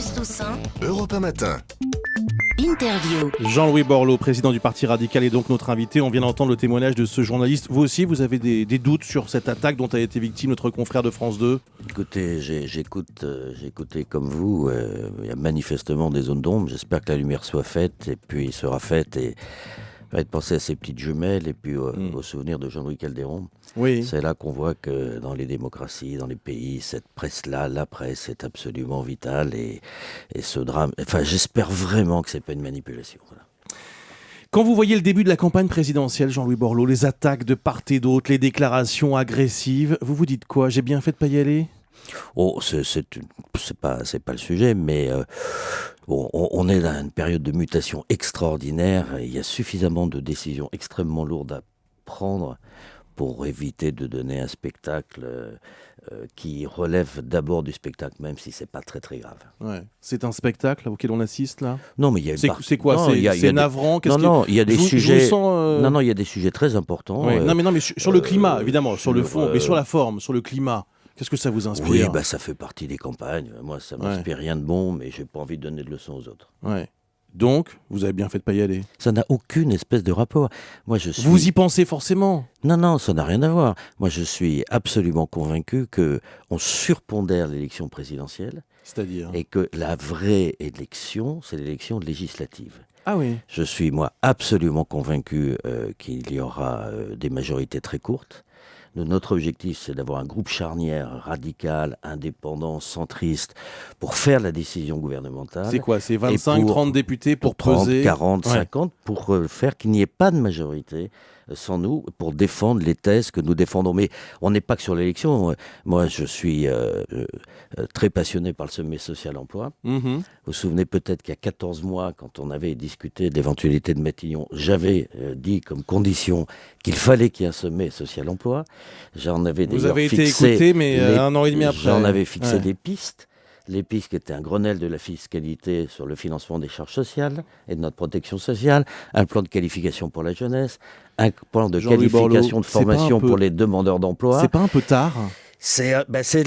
Fabrice Toussaint. Europe 1 Matin. Interview. Jean-Louis Borloo, président du Parti radical, est donc notre invité. On vient d'entendre le témoignage de ce journaliste. Vous aussi, vous avez des doutes sur cette attaque dont a été victime notre confrère de France 2 ? Écoutez, j'ai écouté comme vous. Il y a manifestement des zones d'ombre. J'espère que la lumière soit faite, et puis sera faite, et va être pensé à ses petites jumelles, et puis au souvenir de Jean-Louis Calderon. Oui. C'est là qu'on voit que dans les démocraties, dans les pays, cette presse-là, la presse, est absolument vitale, et ce drame. Enfin, j'espère vraiment que c'est pas une manipulation. Voilà. Quand vous voyez le début de la campagne présidentielle, Jean-Louis Borloo, les attaques de part et d'autre, les déclarations agressives, vous vous dites quoi ? J'ai bien fait de pas y aller ? Oh, c'est pas le sujet, mais bon, on est dans une période de mutation extraordinaire. Il y a suffisamment de décisions extrêmement lourdes à prendre pour éviter de donner un spectacle qui relève d'abord du spectacle, même si c'est pas très très grave. Ouais. C'est un spectacle auquel on assiste là ? Non, mais il y a C'est quoi ? C'est navrant ? Non, il y a des sujets. Sens, Non, il y a des sujets très importants. Ouais. Non, mais sur le climat, évidemment, sur le fond, mais sur la forme, sur le climat. Qu'est-ce que ça vous inspire ? Oui, ça fait partie des campagnes. Moi, ça m'inspire rien de bon, mais j'ai pas envie de donner de leçons aux autres. Ouais. Donc, vous avez bien fait de pas y aller. Ça n'a aucune espèce de rapport. Moi, Vous y pensez forcément ? Non, ça n'a rien à voir. Moi, je suis absolument convaincu qu'on surpondère l'élection présidentielle. C'est-à-dire ? Et que la vraie élection, c'est l'élection législative. Ah oui. Je suis, moi, absolument convaincu qu'il y aura des majorités très courtes. Notre objectif, c'est d'avoir un groupe charnière, radical, indépendant, centriste, pour faire la décision gouvernementale. C'est quoi ? C'est 25, 30 députés pour 30, peser 40, 50, pour faire qu'il n'y ait pas de majorité sans nous, pour défendre les thèses que nous défendons. Mais on n'est pas que sur l'élection. Moi, je suis très passionné par le sommet social-emploi. Vous vous souvenez peut-être qu'il y a 14 mois, quand on avait discuté de l'éventualité de Matignon, j'avais dit comme condition qu'il fallait qu'il y ait un sommet social-emploi. J'en avais Vous avez été écouté, mais un an et demi après. J'en avais fixé des pistes. Les pistes qui étaient un Grenelle de la fiscalité sur le financement des charges sociales et de notre protection sociale, un plan de qualification pour la jeunesse, un plan de qualification de formation pour les demandeurs d'emploi. C'est pas un peu tard ? C'est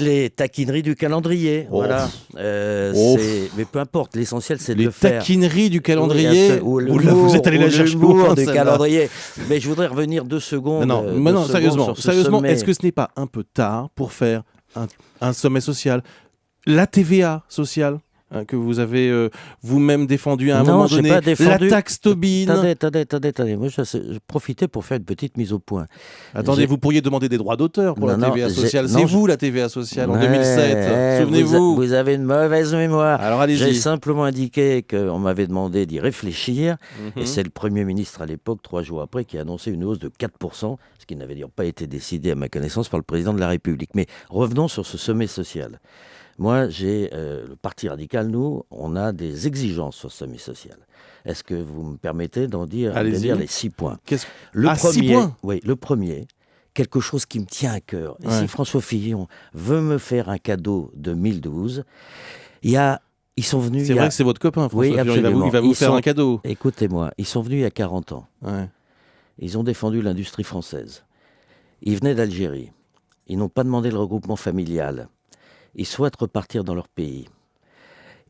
les taquineries du calendrier, voilà. Mais peu importe, l'essentiel c'est de le faire. Les taquineries du calendrier, vous êtes allé la chercher loin du calendrier. Mais je voudrais revenir 2 secondes. Non, sérieusement, est-ce que ce n'est pas un peu tard pour faire un sommet social ? La TVA sociale que vous avez vous-même défendue à un moment donné, la taxe Tobin. Attendez. Moi, je profitais pour faire une petite mise au point. Attendez, vous pourriez demander des droits d'auteur pour la TVA sociale. C'est vous, la TVA sociale, en 2007. Souvenez-vous. Vous avez une mauvaise mémoire. Alors, allez-y. J'ai simplement indiqué qu'on m'avait demandé d'y réfléchir. Et c'est le Premier ministre à l'époque, 3 jours après, qui a annoncé une hausse de 4%, ce qui n'avait pas été décidé, à ma connaissance, par le président de la République. Mais revenons sur ce sommet social. Moi, le Parti radical, nous, on a des exigences sur ce sommet social. Est-ce que vous me permettez d'en dire les 6 points ? Le premier, 6 points ? Oui, le premier, quelque chose qui me tient à cœur. Et si François Fillon veut me faire un cadeau de 2012, ils sont venus... C'est vrai que c'est votre copain, François Fillon, il va vous faire un cadeau. Écoutez-moi, ils sont venus il y a 40 ans. Ouais. Ils ont défendu l'industrie française. Ils venaient d'Algérie. Ils n'ont pas demandé le regroupement familial. Ils souhaitent repartir dans leur pays.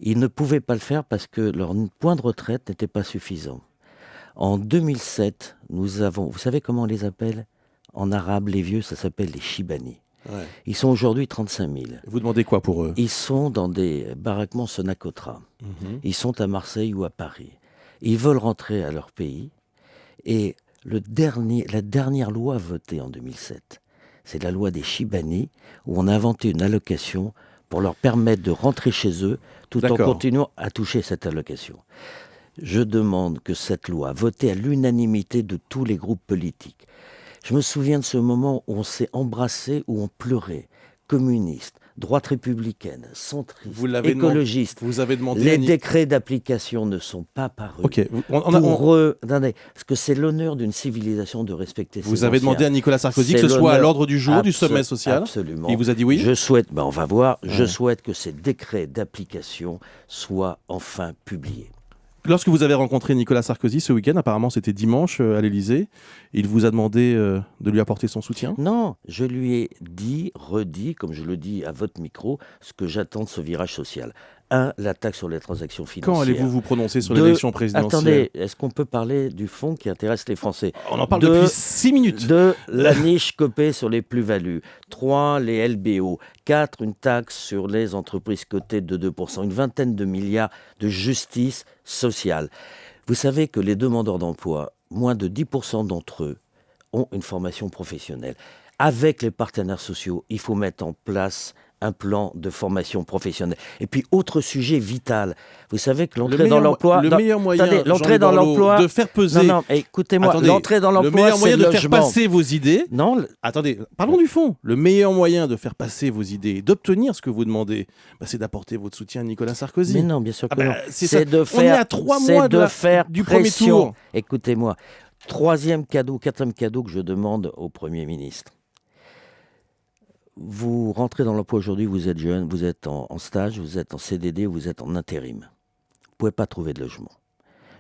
Ils ne pouvaient pas le faire parce que leur point de retraite n'était pas suffisant. En 2007, nous avons... Vous savez comment on les appelle ? En arabe, les vieux, ça s'appelle les Chibani. Ouais. Ils sont aujourd'hui 35 000. Vous demandez quoi pour eux ? Ils sont dans des baraquements Sonacotra. Ils sont à Marseille ou à Paris. Ils veulent rentrer à leur pays. Et la dernière loi votée en 2007, c'est la loi des Chibani, où on a inventé une allocation pour leur permettre de rentrer chez eux tout en continuant à toucher cette allocation. Je demande que cette loi, votée à l'unanimité de tous les groupes politiques, je me souviens de ce moment où on s'est embrassé, où on pleurait, communistes, droite républicaine, centriste, écologiste. Vous avez demandé les décrets d'application ne sont pas parus. Okay. Attendez, parce que c'est l'honneur d'une civilisation de respecter ses anciens. Vous avez demandé à Nicolas Sarkozy que ce soit à l'ordre du jour du sommet social. Absolument. Il vous a dit oui. On va voir. Ouais. Je souhaite que ces décrets d'application soient enfin publiés. Lorsque vous avez rencontré Nicolas Sarkozy ce week-end, apparemment c'était dimanche à l'Élysée, il vous a demandé de lui apporter son soutien ? Non, je lui ai redit, comme je le dis à votre micro, ce que j'attends de ce virage social. la taxe sur les transactions financières. Quand allez-vous vous prononcer sur l'élection présidentielle ? Attendez, est-ce qu'on peut parler du fonds qui intéresse les Français ? On en parle depuis 6 minutes. 2, la niche copée sur les plus-values. 3, les LBO. 4, une taxe sur les entreprises cotées de 2%. Une vingtaine de milliards de justice sociale. Vous savez que les demandeurs d'emploi, moins de 10% d'entre eux, ont une formation professionnelle. Avec les partenaires sociaux, il faut mettre en place un plan de formation professionnelle. Et puis, autre sujet vital, vous savez que l'entrée dans l'emploi... Le meilleur moyen, l'entrée dans l'emploi, de faire peser... Non, écoutez-moi, l'entrée dans l'emploi, c'est le meilleur moyen de logement. faire passer vos idées... Non. Attendez, parlons du fond. Le meilleur moyen de faire passer vos idées, d'obtenir ce que vous demandez, c'est d'apporter votre soutien à Nicolas Sarkozy. Mais non, bien sûr que non. C'est de faire, on est à 3 mois du premier tour. Écoutez-moi, 4e cadeau que je demande au Premier ministre. Vous rentrez dans l'emploi aujourd'hui, vous êtes jeune, vous êtes en stage, vous êtes en CDD, vous êtes en intérim. Vous ne pouvez pas trouver de logement.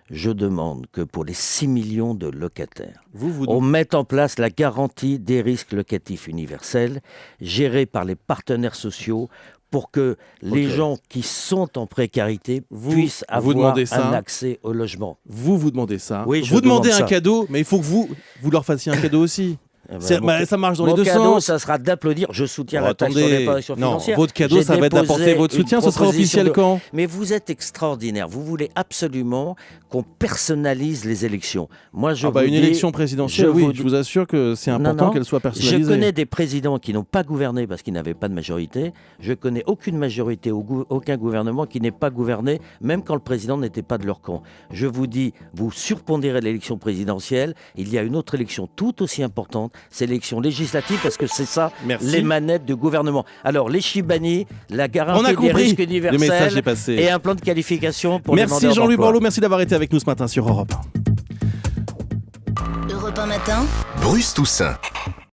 Je demande que pour les 6 millions de locataires, on mette en place la garantie des risques locatifs universels, gérée par les partenaires sociaux, pour que les gens qui sont en précarité puissent avoir un accès au logement. Vous demandez ça. Oui, vous demandez un cadeau, mais il faut que vous leur fassiez un cadeau aussi. Ça marche dans les deux sens. Mon cadeau, ça sera d'applaudir. Je soutiens la taxe sur les transactions financières. Votre cadeau, ça va être d'apporter votre soutien. Ce sera officiel quand ? Mais vous êtes extraordinaire. Vous voulez absolument qu'on personnalise les élections. Moi, je vous dis, une élection présidentielle, je vous assure que c'est important qu'elle soit personnalisée. Je connais des présidents qui n'ont pas gouverné parce qu'ils n'avaient pas de majorité. Je connais aucune majorité, aucun gouvernement qui n'ait pas gouverné, même quand le président n'était pas de leur camp. Je vous dis, vous surpondérez l'élection présidentielle. Il y a une autre élection tout aussi importante. C'est l'élection législative parce que c'est ça, les manettes du gouvernement. Alors, les Chibani, la garantie des risques universels et un plan de qualification pour les demandeurs d'emploi. Merci Jean-Louis Borloo, merci d'avoir été avec nous ce matin sur Europe 1. Europe 1 matin. Bruce Toussaint.